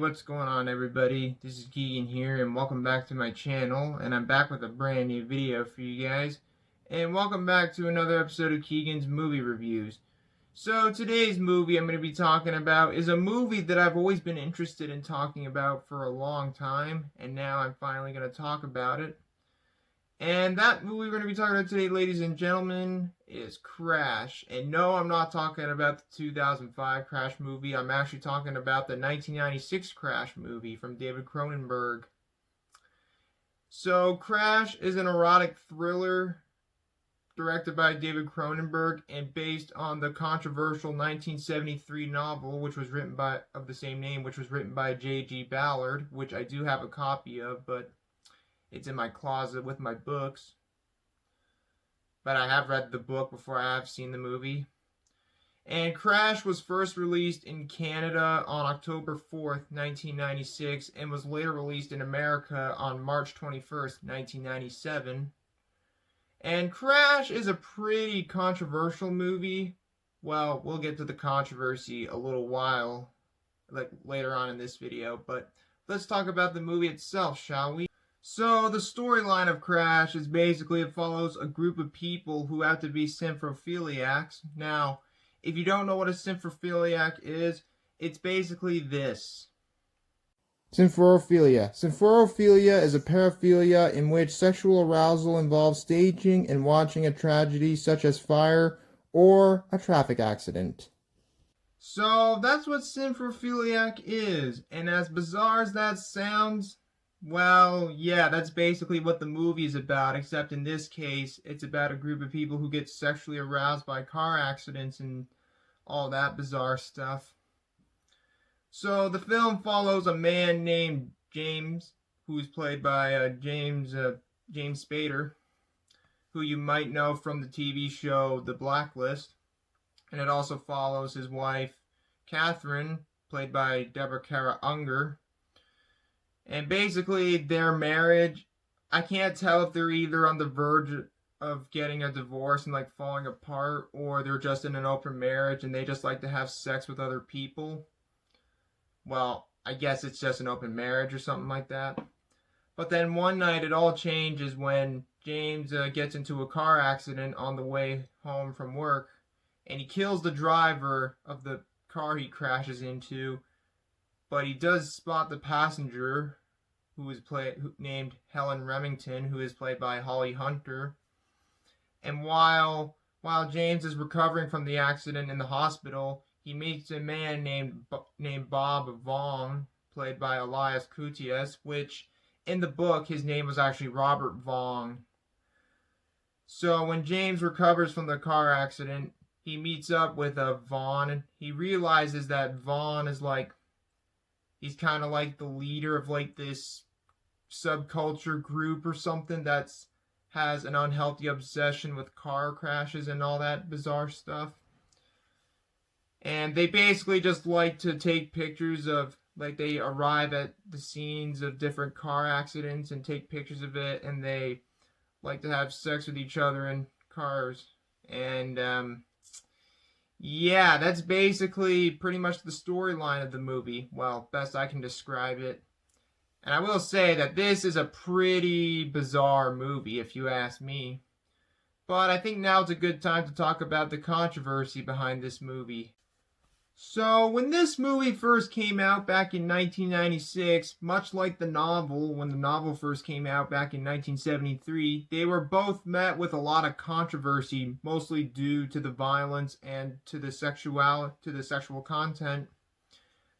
what's going on, everybody? This is Keagan here, and welcome back to my channel. And I'm back with a brand new video for you guys. And welcome back to another episode of Keagan's Movie Reviews. So today's movie I'm going to be talking about is a movie that I've always been interested in talking about for a long time, and now I'm finally going to talk about it. And that movie we're going to be talking about today, ladies and gentlemen, is Crash. And no, I'm not talking about the 2005 Crash movie. I'm actually talking about the 1996 Crash movie from David Cronenberg. So, Crash is an erotic thriller directed by David Cronenberg and based on the controversial 1973 novel, which was written by of the same name, which was written by J.G. Ballard, which I do have a copy of, but it's in my closet with my books. But I have read the book before I have seen the movie. And Crash was first released in Canada on October 4th, 1996, and was later released in America on March 21st, 1997. And Crash is a pretty controversial movie. Well, we'll get to the controversy a little while, like later on in this video, but let's talk about the movie itself, shall we? So, the storyline of Crash is basically it follows a group of people who have to be symphophiliacs. Now, if you don't know what a symphophiliac is, it's basically this. Symphorophilia. Symphorophilia is a paraphilia in which sexual arousal involves staging and watching a tragedy such as fire or a traffic accident. So, that's what symphophiliac is, and as bizarre as that sounds, well, yeah, that's basically what the movie is about, except in this case, it's about a group of people who get sexually aroused by car accidents and all that bizarre stuff. So, the film follows a man named James, who's played by James Spader, who you might know from the TV show The Blacklist. And it also follows his wife, Catherine, played by Deborah Unger. And basically, their marriage, I can't tell if they're either on the verge of getting a divorce and like falling apart, or they're just in an open marriage and they just like to have sex with other people. Well, I guess it's just an open marriage or something like that. But then one night it all changes when James gets into a car accident on the way home from work, and he kills the driver of the car he crashes into. But he does spot the passenger, who is named Helen Remington, who is played by Holly Hunter. And while James is recovering from the accident in the hospital, he meets a man named Bob Vaughn, played by Elias Koteas, which in the book his name was actually Robert Vaughn. So when James recovers from the car accident, he meets up with Vaughn, and he realizes that Vaughn is he's kind of like the leader of like this subculture group or something that's has an unhealthy obsession with car crashes and all that bizarre stuff. And they basically just like to take pictures of, like, they arrive at the scenes of different car accidents and take pictures of it, and they like to have sex with each other in cars. And yeah, that's basically pretty much the storyline of the movie. Well, best I can describe it. And I will say that this is a pretty bizarre movie, if you ask me. But I think now is a good time to talk about the controversy behind this movie. So, when this movie first came out back in 1996, much like the novel, when the novel first came out back in 1973, they were both met with a lot of controversy, mostly due to the violence and to the sexual content.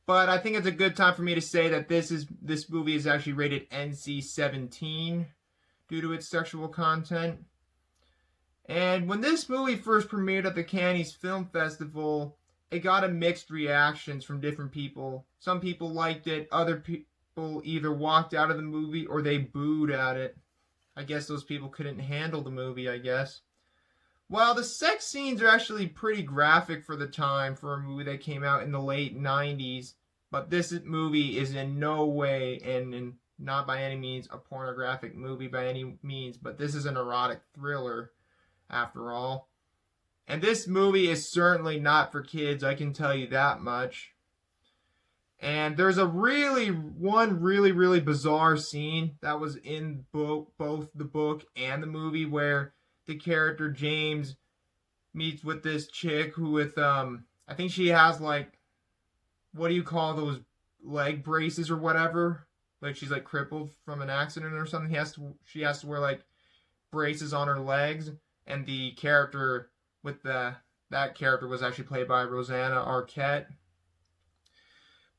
But I think it's a good time for me to say that this movie is actually rated NC-17 due to its sexual content. And when this movie first premiered at the Cannes Film Festival, it got a mixed reactions from different people. Some people liked it, other people either walked out of the movie or they booed at it. I guess those people couldn't handle the movie, I guess. Well, the sex scenes are actually pretty graphic for the time for a movie that came out in the late 90s. But this movie is in no way, and not by any means, a pornographic movie by any means. But this is an erotic thriller, after all. And this movie is certainly not for kids, I can tell you that much. And there's one really bizarre scene that was in both the book and the movie where the character James meets with this chick who I think she has like, what do you call those leg braces or whatever? Like she's like crippled from an accident or something. She has to wear like braces on her legs, and the character with that character was actually played by Rosanna Arquette.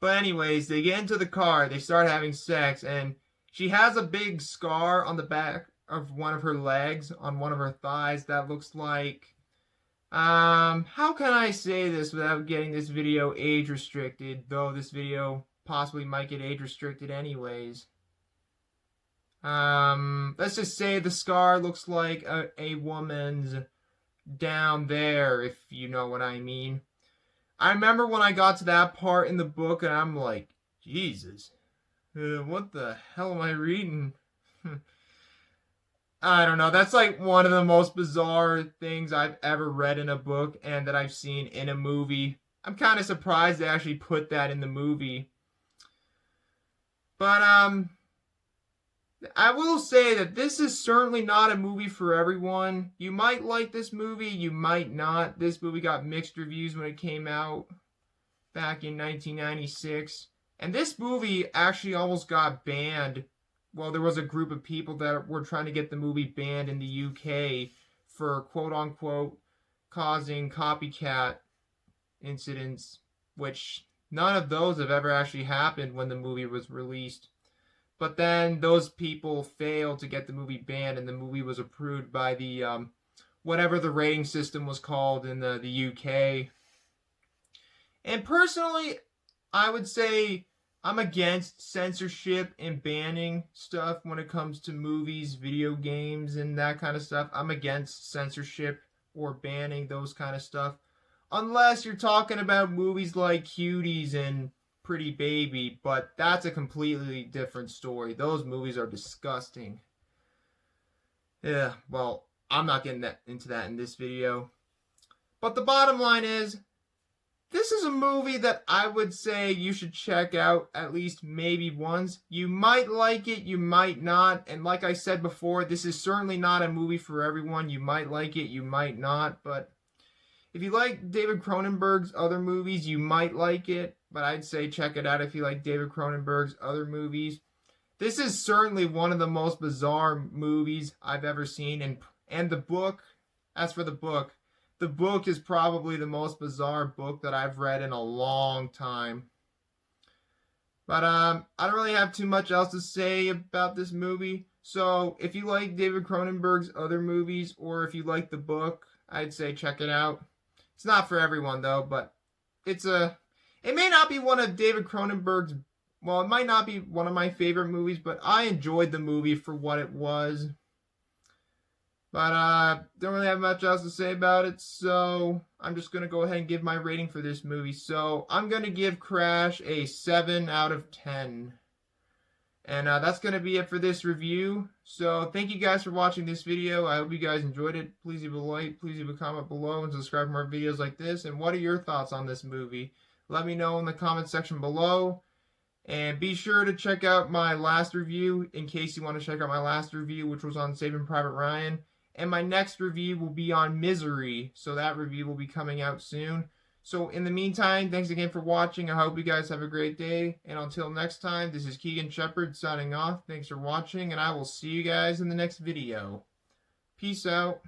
But anyways, they get into the car, they start having sex, and she has a big scar on the back of one of her legs, on one of her thighs, that looks like, how can I say this without getting this video age restricted, though this video possibly might get age restricted anyways. Let's just say the scar looks like a woman's down there, if you know what I mean. I remember when I got to that part in the book and I'm like, Jesus, what the hell am I reading? I don't know. That's like one of the most bizarre things I've ever read in a book and that I've seen in a movie. I'm kind of surprised they actually put that in the movie. But, I will say that this is certainly not a movie for everyone. You might like this movie, you might not. This movie got mixed reviews when it came out back in 1996. And this movie actually almost got banned. Well, there was a group of people that were trying to get the movie banned in the UK for quote-unquote causing copycat incidents, which none of those have ever actually happened when the movie was released. But then those people failed to get the movie banned, and the movie was approved by the whatever the rating system was called in the UK. And personally, I would say I'm against censorship and banning stuff when it comes to movies, video games, and that kind of stuff. I'm against censorship or banning those kind of stuff. Unless you're talking about movies like Cuties and Pretty Baby, but that's a completely different story. Those movies are disgusting. Yeah, well, I'm not getting into that in this video. But the bottom line is, this is a movie that I would say you should check out at least maybe once. You might like it, you might not. And like I said before, this is certainly not a movie for everyone. You might like it, you might not. But if you like David Cronenberg's other movies, you might like it. But I'd say check it out if you like David Cronenberg's other movies. This is certainly one of the most bizarre movies I've ever seen. And the book, as for the book is probably the most bizarre book that I've read in a long time. But I don't really have too much else to say about this movie. So if you like David Cronenberg's other movies, or if you like the book, I'd say check it out. It's not for everyone though, but it may not be one of David Cronenberg's, well, it might not be one of my favorite movies, but I enjoyed the movie for what it was. But don't really have much else to say about it, so I'm just going to go ahead and give my rating for this movie. So I'm going to give Crash a 7 out of 10. And that's going to be it for this review. So thank you guys for watching this video. I hope you guys enjoyed it. Please leave a like, please leave a comment below, and subscribe for more videos like this. And what are your thoughts on this movie? Let me know in the comment section below. And be sure to check out my last review in case you want to check out my last review, which was on Saving Private Ryan. And my next review will be on Misery, so that review will be coming out soon. So in the meantime, thanks again for watching. I hope you guys have a great day. And until next time, this is Keagan Shepard signing off. Thanks for watching, and I will see you guys in the next video. Peace out.